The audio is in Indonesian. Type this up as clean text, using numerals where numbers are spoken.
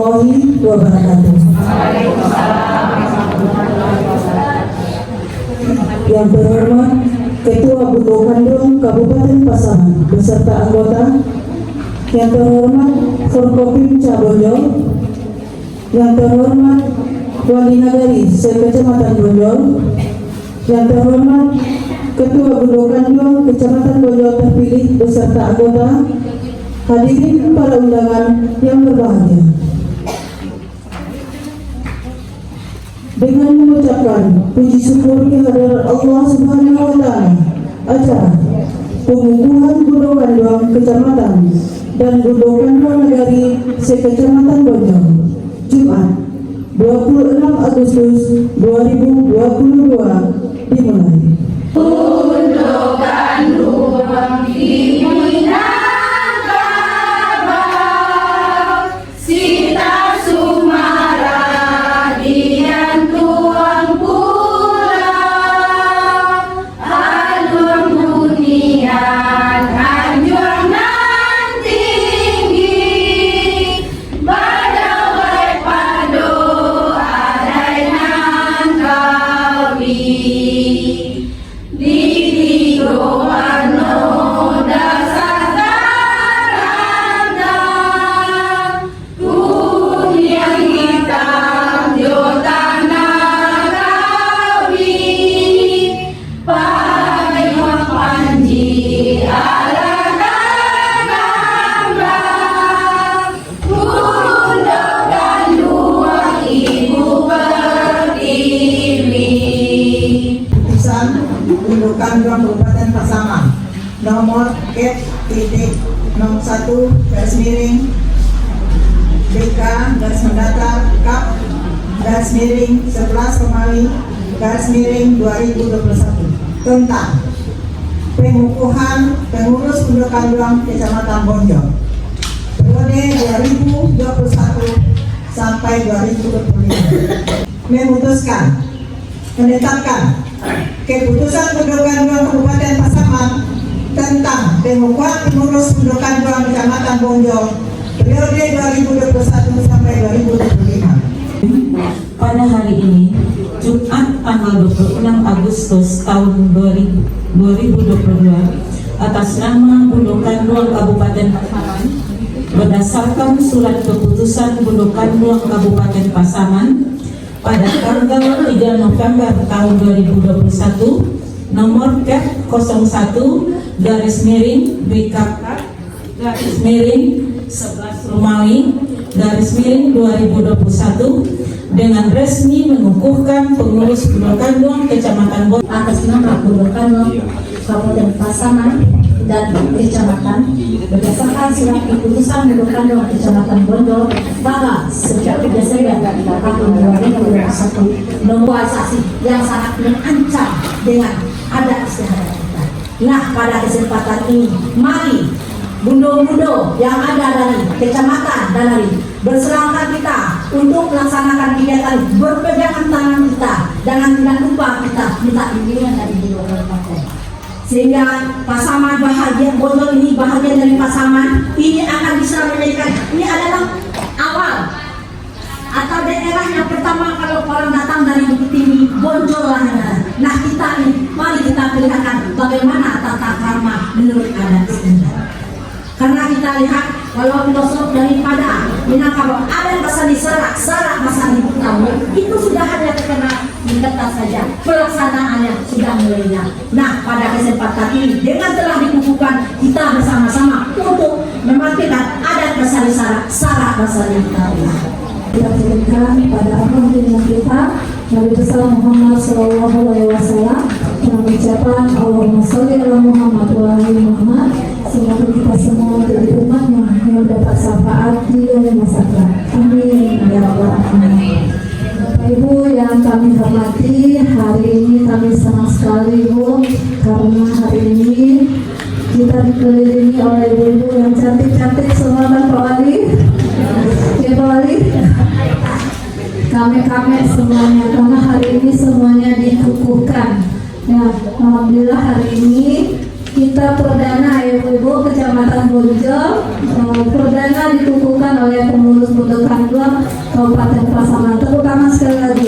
warahmatullahi wabarakatuh. Yang terhormat Ketua Bundo Kandung Kabupaten Pasaman beserta anggota, yang terhormat Forkopimda Bonjol, yang terhormat Wali Nagari Sekecamatan Bonjol, yang terhormat Ketua Bundo Kandung Kecamatan Bonjol terpilih beserta anggota, hadirin para undangan yang berbahagia. Dengan mengucapkan puji syukur kehadirat Allah Subhanahu wa Ta'ala, acara pengukuhan Bundo Kandung Kecamatan dan Bundo Kandung Nagari Sekecamatan Bonjol Jumat 26 Agustus 2022 dimulai. Bundo Kandung di Minangkabau, Sita Sumara dian tuang pulau, alun bunian anjuran tinggi, badawai pado adai nan kawi. Bundo Kandung Kabupaten Pasaman nomor K.01 BK /mendata Kap /11 Romawi /2021 tentang pengukuhan pengurus Bundo Kandung Kecamatan Bonjol periode 2021 sampai 2025 memutuskan menetapkan keputusan Bundo Kandung Kabupaten Pasaman tentang pengukuhan pengurus Bundo Kandung Kecamatan Bonjol periode 2021 sampai 2025. Pada hari ini, Jumat tanggal 26 Agustus tahun 2022, atas nama Bundo Kandung Kabupaten Pasaman, berdasarkan surat keputusan Bundo Kandung Kabupaten Pasaman pada tanggal 3 November tahun 2021 nomor K.01/BK/11 Romawi /2021 dengan resmi mengukuhkan pengurus Bundo Kandung Kecamatan Bonjol atas nama Bundo Kandung Kabupaten Pasaman dan Kecamatan berdasarkan surat keputusan Bundo Kandung Kecamatan Bonjol pada 1 Desember tahun 2021 nomor saksi yang sangat mengancam dengan adat istiadat kita. Nah, pada kesempatan ini mari bundo-bundo yang ada dari kecamatan dan dari berserahkan kita untuk melaksanakan kegiatan berpegangan tangan kita, jangan tidak lupa kita minta bimbingan dari Bundo Kabupaten. Sehingga Pasaman bahagia, Bonjol ini bahagian dari Pasaman, ini akan bisa menjadikan, ini adalah awal atau daerah yang pertama kalau orang datang dari Bukit Tinggi, Bonjol lah. Nah kita ini, mari kita perlihatkan bagaimana tata krama menurut adat istiadat. Karena kita lihat kalau filosuf daripada Minangkabau ada bahasa di serak bahasa di Betawi itu sudah hanya terkena di kertas saja, pelaksanaannya sudah mulai. Nah pada kesempatan ini dengan telah dikukuhkan kita bersama-sama untuk mematikan adat bahasa di serak bahasa di Betawi. Kita berikan pada Alhamdulillah kita Nabi besar Muhammad Sallallahu Alaihi Wasallam dengan ucapan Allahumma sholli ala Muhammad wa ali Muhammad. Semoga kita semua jadi umatnya yang dapat syafaat di masa depan. Amin ya rabbal alamin. Bapak Ibu yang kami hormati, hari ini kami senang sekali Bu, karena hari ini kita dikelilingi oleh ibu-ibu yang cantik-cantik semua kan Pak Wali. Ya Pak Wali. Kami semuanya, karena hari ini semuanya dikukuhkan. Ya, alhamdulillah hari ini kita perdana ibu-ibu Kecamatan Bonjol, perdana dikukuhkan oleh pengurus Bundo Kandung Kabupaten Pasaman. Tepuk tangan sekali lagi